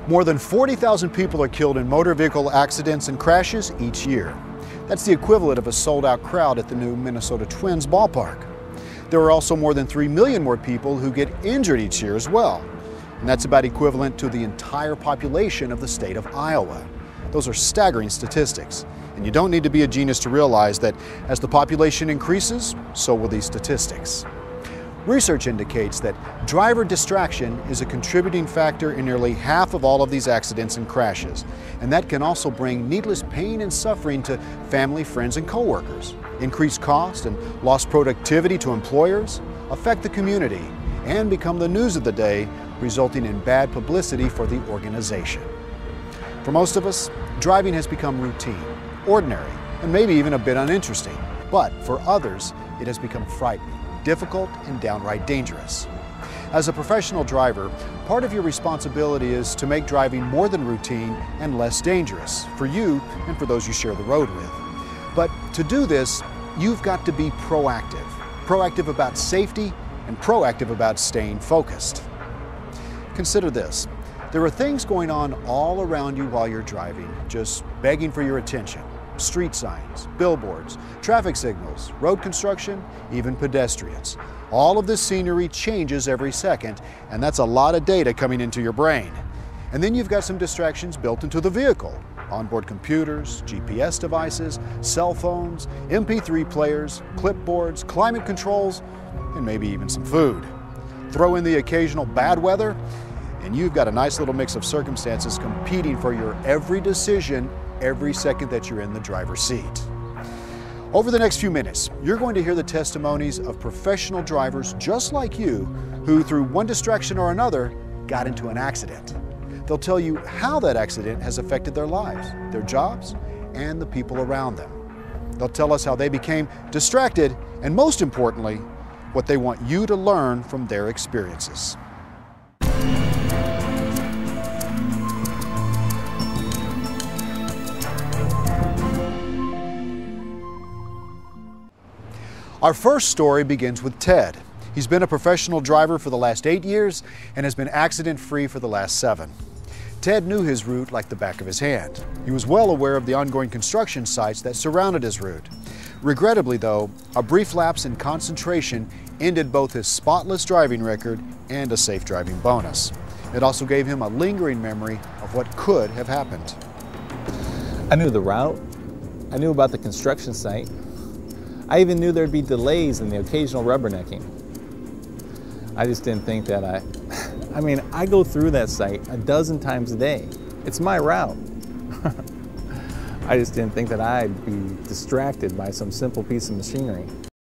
More than 40,000 people are killed in motor vehicle accidents and crashes each year. That's the equivalent of a sold-out crowd at the new Minnesota Twins ballpark. There are also more than 3 million more people who get injured each year as well. And that's about equivalent to the entire population of the state of Iowa. Those are staggering statistics. And you don't need to be a genius to realize that as the population increases, so will these statistics. Research indicates that driver distraction is a contributing factor in nearly half of all of these accidents and crashes. And that can also bring needless pain and suffering to family, friends, and coworkers, increase cost and lost productivity to employers, affect the community, and become the news of the day, resulting in bad publicity for the organization. For most of us, driving has become routine, ordinary, and maybe even a bit uninteresting. But for others, it has become frightening, difficult, and downright dangerous. As a professional driver, part of your responsibility is to make driving more than routine and less dangerous for you and for those you share the road with. But to do this, you've got to be proactive. Proactive about safety and proactive about staying focused. Consider this. There are things going on all around you while you're driving, just begging for your attention. Street signs, billboards, traffic signals, road construction, even pedestrians. All of this scenery changes every second, and that's a lot of data coming into your brain. And then you've got some distractions built into the vehicle. Onboard computers, GPS devices, cell phones, MP3 players, clipboards, climate controls, and maybe even some food. Throw in the occasional bad weather, and you've got a nice little mix of circumstances competing for your every decision every second that you're in the driver's seat. Over the next few minutes, you're going to hear the testimonies of professional drivers just like you who, through one distraction or another, got into an accident. They'll tell you how that accident has affected their lives, their jobs, and the people around them. They'll tell us how they became distracted, and most importantly, what they want you to learn from their experiences. Our first story begins with Ted. He's been a professional driver for the last 8 years and has been accident-free for the last 7. Ted knew his route like the back of his hand. He was well aware of the ongoing construction sites that surrounded his route. Regrettably, though, a brief lapse in concentration ended both his spotless driving record and a safe driving bonus. It also gave him a lingering memory of what could have happened. I knew the route. I knew about the construction site. I even knew there'd be delays and the occasional rubbernecking. I just didn't think that I go through that site a dozen times a day. It's my route. I just didn't think that I'd be distracted by some simple piece of machinery.